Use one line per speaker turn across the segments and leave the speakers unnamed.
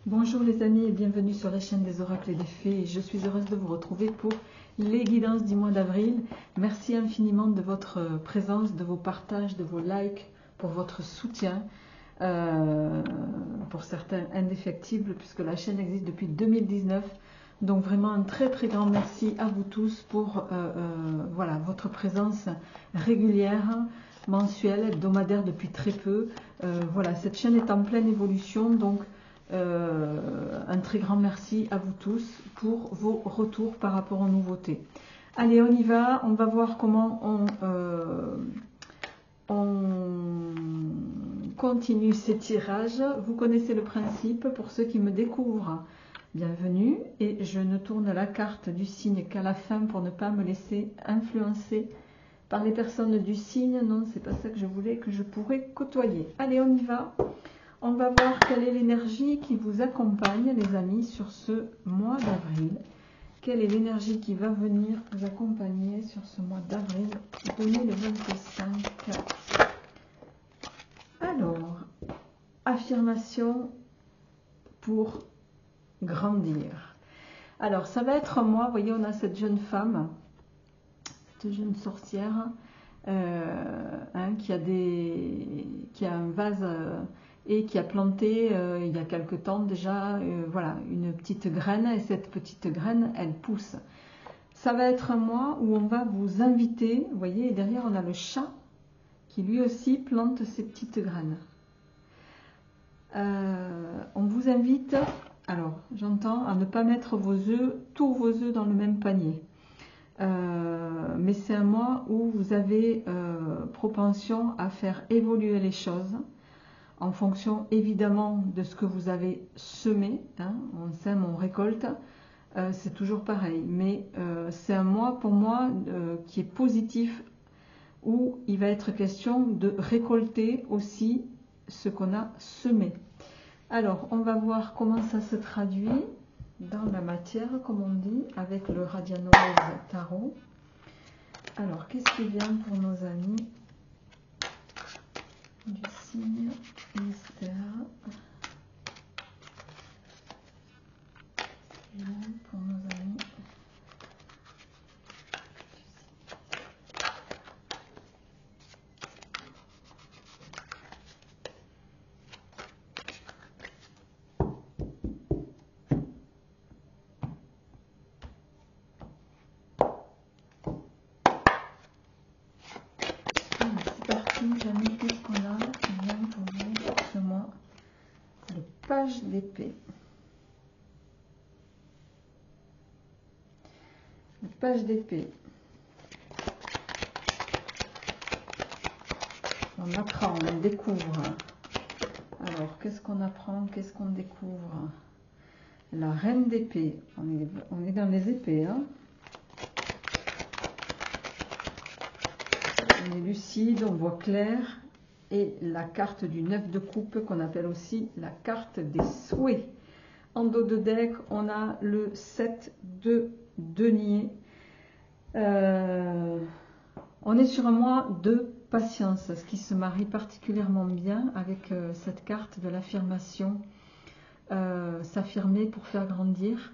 Bonjour les amis et bienvenue sur la chaîne des oracles et des fées. Je suis heureuse de vous retrouver pour les guidances du mois d'avril. Merci infiniment de votre présence, de vos partages, de vos likes, pour votre soutien. Pour certains indéfectible puisque la chaîne existe depuis 2019. Donc vraiment un très très grand merci à vous tous pour voilà, votre présence régulière, mensuelle, hebdomadaire depuis très peu. Voilà, cette chaîne est en pleine évolution, donc un très grand merci à vous tous pour vos retours par rapport aux nouveautés. Allez, on y va, on va voir comment on continue ces tirages. Vous connaissez le principe, pour ceux qui me découvrent, bienvenue. Et je ne tourne la carte du signe qu'à la fin pour ne pas me laisser influencer par les personnes du signe. Non, c'est pas ça que je voulais, que je pourrais côtoyer. Allez, on y va. On va voir quelle est l'énergie qui vous accompagne, les amis, sur ce mois d'avril. Quelle est l'énergie qui va venir vous accompagner sur ce mois d'avril 2025? Alors, affirmation pour grandir. Alors, ça va être moi, vous voyez, on a cette jeune femme, cette jeune sorcière, qui a un vase et qui a planté il y a quelque temps déjà, voilà, une petite graine, et cette petite graine, elle pousse. Ça va être un mois où on va vous inviter, vous voyez, et derrière on a le chat qui lui aussi plante ses petites graines. On vous invite, alors j'entends, à ne pas mettre tous vos œufs dans le même panier. Mais c'est un mois où vous avez propension à faire évoluer les choses en fonction évidemment de ce que vous avez semé, hein. On sème, on récolte, c'est toujours pareil, mais c'est un mois pour moi qui est positif, où il va être question de récolter aussi ce qu'on a semé. Alors, on va voir comment ça se traduit dans la matière, comme on dit, avec le Radianos Tarot. Alors, qu'est-ce qui vient pour nos amis du signe mystère? Qu'est-ce qui vient pour nos amis? Jamais, qu'est-ce qu'on a qui vient pour vous pour ce mois? Le page d'épée. Le page d'épée. On apprend, on découvre. Alors, qu'est-ce qu'on apprend? Qu'est-ce qu'on découvre? La reine d'épée. On est dans les épées, hein. On est lucide, on voit clair. Et la carte du 9 de coupe, qu'on appelle aussi la carte des souhaits. En dos de deck, on a le 7 de denier. On est sur un mois de patience, ce qui se marie particulièrement bien avec cette carte de l'affirmation. S'affirmer pour faire grandir.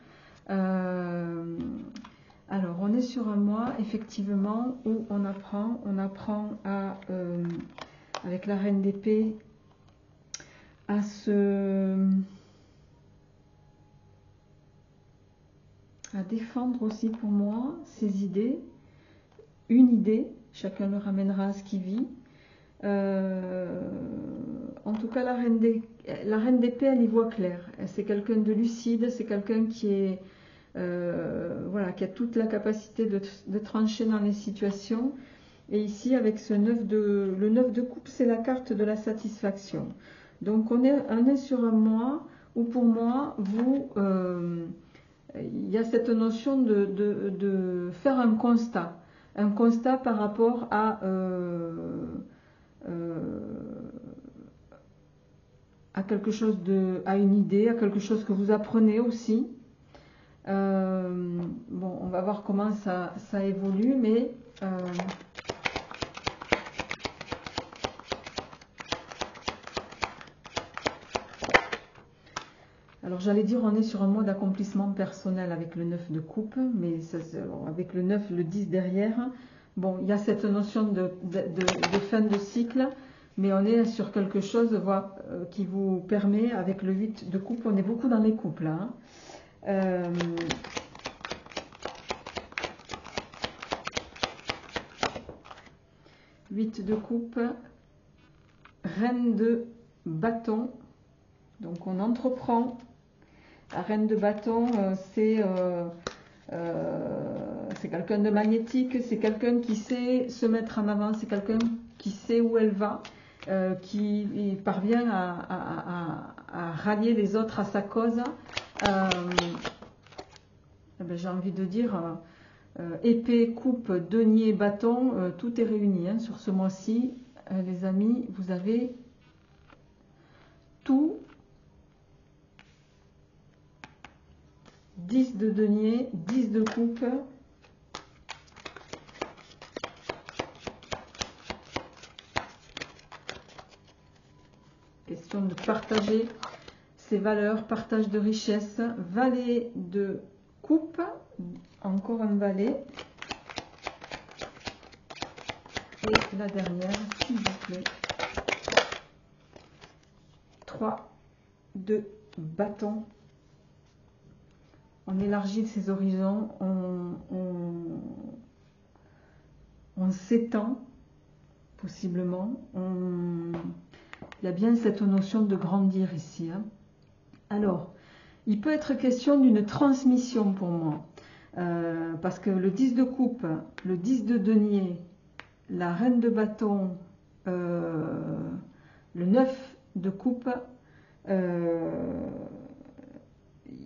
Alors, on est sur un mois, effectivement, où on apprend à, avec la reine d'épée, à défendre aussi pour moi ses idées. Une idée, chacun le ramènera à ce qu'il vit. En tout cas, la reine d'épée, elle y voit clair. C'est quelqu'un de lucide, c'est quelqu'un qui est... voilà, qui a toute la capacité de trancher dans les situations. Et ici, avec ce le 9 de coupe, c'est la carte de la satisfaction. Donc, on est sur un mois où, pour moi, il y a cette notion de faire un constat par rapport à quelque chose à une idée, à quelque chose que vous apprenez aussi. Bon, on va voir comment ça évolue, mais Alors j'allais dire on est sur un mois d'accomplissement personnel avec le 9 de coupe, mais ça, avec le 9, le 10 derrière, bon, il y a cette notion de fin de cycle, mais on est sur quelque chose voilà, qui vous permet, avec le 8 de coupe, on est beaucoup dans les couples. Hein. 8 de coupe, reine de bâton, donc on entreprend. La reine de bâton, c'est quelqu'un de magnétique, c'est quelqu'un qui sait se mettre en avant, c'est quelqu'un qui sait où elle va, qui parvient à rallier les autres à sa cause. J'ai envie de dire, épée, coupe, denier, bâton, tout est réuni hein, sur ce mois-ci. Les amis, vous avez tout. 10 de denier, 10 de coupe. Question de partager ses valeurs, partage de richesse. Valet de coupe, encore un valet. Et la dernière, s'il vous plaît. 3 de bâton. On élargit ses horizons, on s'étend, possiblement. Il y a bien cette notion de grandir ici. Hein. Alors, il peut être question d'une transmission pour moi. Parce que le 10 de coupe, le 10 de denier, la reine de bâton, le 9 de coupe,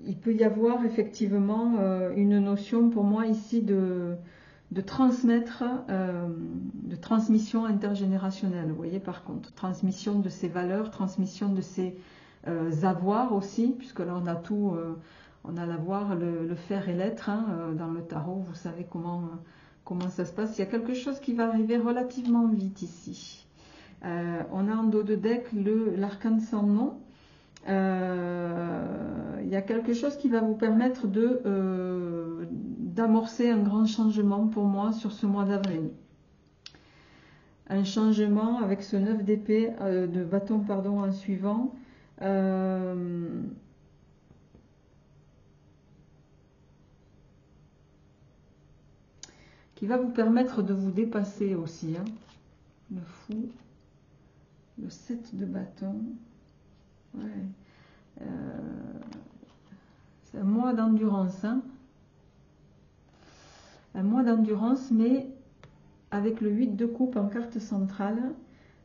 il peut y avoir effectivement une notion pour moi ici de transmettre, de transmission intergénérationnelle. Vous voyez par contre, transmission de ses valeurs, transmission de ses avoirs aussi, puisque là on a tout, on a l'avoir, le faire et l'être hein, dans le tarot. Vous savez comment ça se passe. Il y a quelque chose qui va arriver relativement vite ici. On a en dos de deck l'arcane sans nom. Il y a quelque chose qui va vous permettre d'amorcer un grand changement pour moi sur ce mois d'avril. Un changement avec ce 9 d'épée, de bâton pardon, en suivant. Qui va vous permettre de vous dépasser aussi. Hein. Le fou, le 7 de bâton. Ouais. C'est un mois d'endurance. Hein. Un mois d'endurance, mais avec le 8 de coupe en carte centrale,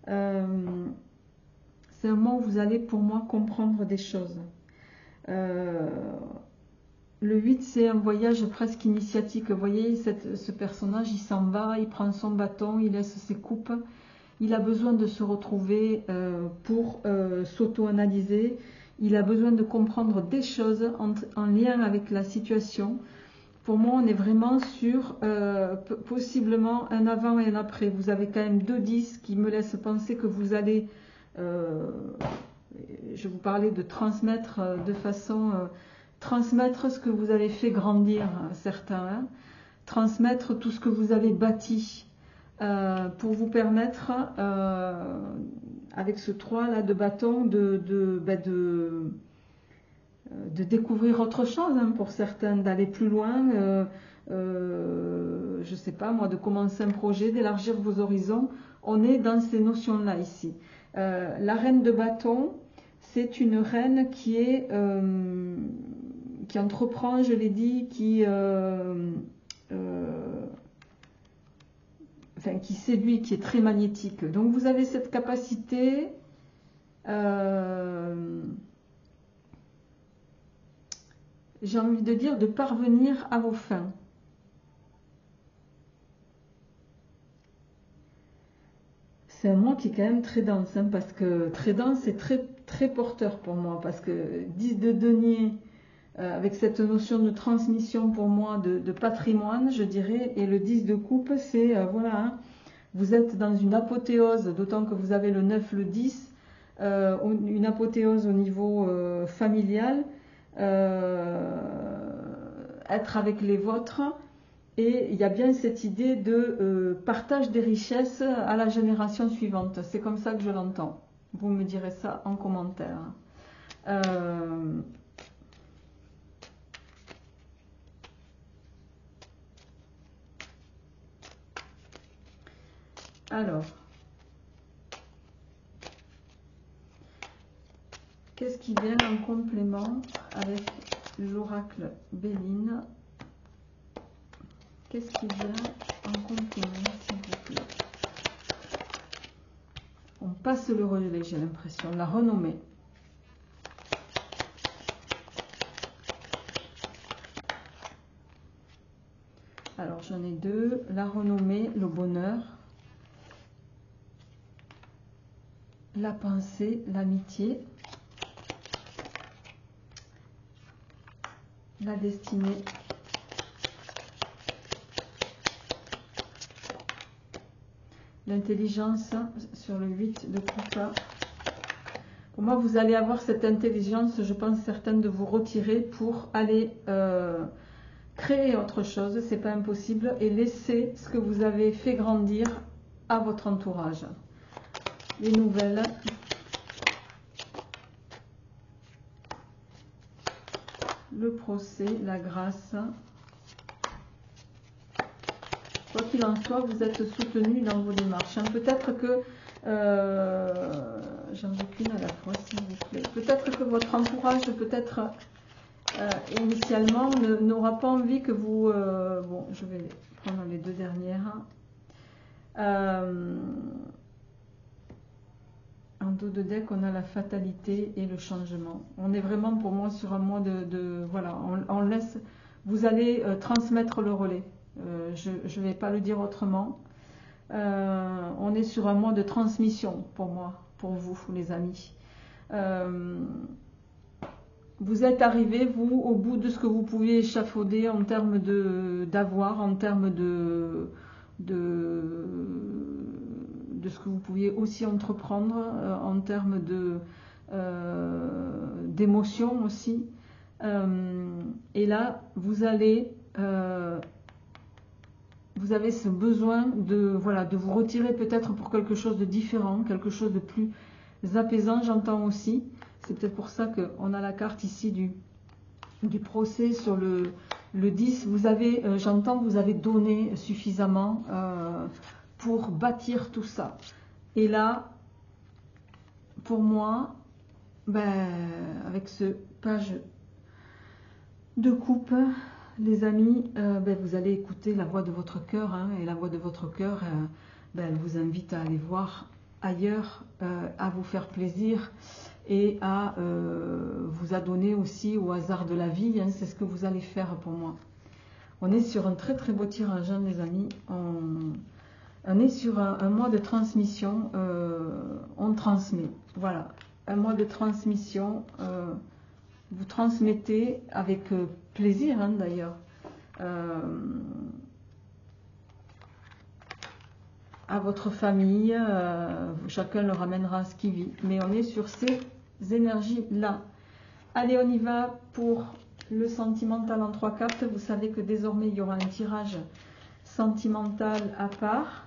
c'est un mois où vous allez pour moi comprendre des choses. Le 8 c'est un voyage presque initiatique. Vous voyez, ce personnage, il s'en va, il prend son bâton, il laisse ses coupes. Il a besoin de se retrouver pour s'auto-analyser. Il a besoin de comprendre des choses en lien avec la situation. Pour moi, on est vraiment sur possiblement un avant et un après. Vous avez quand même 2 10 qui me laissent penser que vous allez... je vous parlais de transmettre de façon... transmettre ce que vous avez fait grandir, certains. Hein, transmettre tout ce que vous avez bâti. Pour vous permettre, avec ce 3 là de bâton, de découvrir autre chose hein, pour certains, d'aller plus loin, je sais pas moi, de commencer un projet, d'élargir vos horizons. On est dans ces notions-là ici. La reine de bâton, c'est une reine qui entreprend, je l'ai dit, qui séduit, qui est très magnétique. Donc vous avez cette capacité j'ai envie de dire de parvenir à vos fins. C'est un mois qui est quand même très dense, hein, parce que très dense et très, très porteur pour moi, parce que 10 de denier, avec cette notion de transmission pour moi, de patrimoine, je dirais, et le 10 de coupe, c'est, voilà, hein, vous êtes dans une apothéose, d'autant que vous avez le 9, le 10, une apothéose au niveau familial, être avec les vôtres. Et il y a bien cette idée de partage des richesses à la génération suivante. C'est comme ça que je l'entends. Vous me direz ça en commentaire. Alors, qu'est-ce qui vient en complément avec l'oracle Béline? Qu'est-ce qui vient en complément, s'il vous plaît? On passe le relais, j'ai l'impression. La renommée. Alors, j'en ai deux. La renommée, le bonheur. La pensée, l'amitié. La destinée. L'intelligence sur le 8 de coupa. Pour moi, vous allez avoir cette intelligence, je pense, certaine de vous retirer pour aller créer autre chose, c'est pas impossible, et laisser ce que vous avez fait grandir à votre entourage. Les nouvelles. Le procès, la grâce. Quoi qu'il en soit, vous êtes soutenu dans vos démarches. Peut-être que, j'en veux qu'une à la fois, s'il vous plaît. Peut-être que votre entourage, peut-être initialement, n'aura pas envie que vous... bon, je vais prendre les deux dernières. En dos de deck, on a la fatalité et le changement. On est vraiment, pour moi, sur un mois voilà, on laisse... Vous allez transmettre le relais. Je ne vais pas le dire autrement. On est sur un mois de transmission pour moi, pour vous, les amis. Vous êtes arrivés, vous, au bout de ce que vous pouviez échafauder en termes d'avoir, en termes de ce que vous pouviez aussi entreprendre, en termes d'émotions aussi. Et là, vous allez... vous avez ce besoin voilà, de vous retirer peut-être pour quelque chose de différent, quelque chose de plus apaisant, j'entends aussi. C'est peut-être pour ça qu'on a la carte ici du procès sur le 10. Vous avez, j'entends que vous avez donné suffisamment pour bâtir tout ça. Et là, pour moi, ben, avec ce page de coupe, les amis, ben, vous allez écouter la voix de votre cœur, hein, et la voix de votre cœur, ben, elle vous invite à aller voir ailleurs, à vous faire plaisir et à vous adonner aussi au hasard de la vie, hein, c'est ce que vous allez faire pour moi. On est sur un très très beau tirage, hein, les amis. On est sur un mois de transmission, on transmet, voilà, un mois de transmission. Vous transmettez avec plaisir, hein, d'ailleurs, à votre famille. Chacun leur amènera ce qu'il vit. Mais on est sur ces énergies-là. Allez, on y va pour le sentimental en 3 cartes. Vous savez que désormais, il y aura un tirage sentimental à part.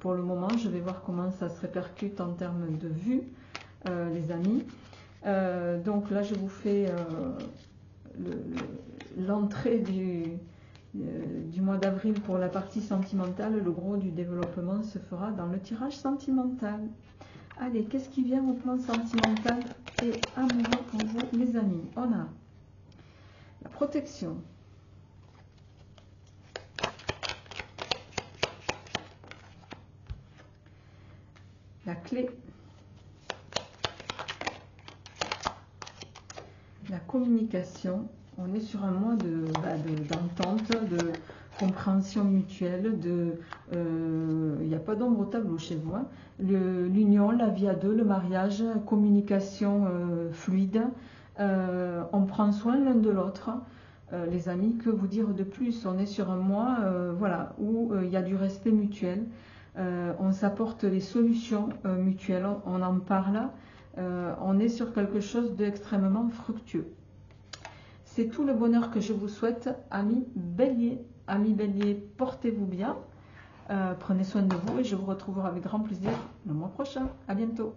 Pour le moment, je vais voir comment ça se répercute en termes de vue, les amis. Donc là, je vous fais l'entrée du mois d'avril pour la partie sentimentale. Le gros du développement se fera dans le tirage sentimental. Allez, qu'est-ce qui vient au plan sentimental et amoureux pour vous, les amis? On a la protection, la clé, la communication. On est sur un mois d'entente, de compréhension mutuelle, il n'y a pas d'ombre au tableau chez vous, hein. L'union, la vie à deux, le mariage, communication fluide, on prend soin l'un de l'autre. Les amis, que vous dire de plus? On est sur un mois voilà, où il y a du respect mutuel, on s'apporte les solutions mutuelles, on en parle, on est sur quelque chose d'extrêmement fructueux. c'est tout le bonheur que je vous souhaite, amis béliers. Amis béliers, portez-vous bien, prenez soin de vous et je vous retrouverai avec grand plaisir le mois prochain. À bientôt.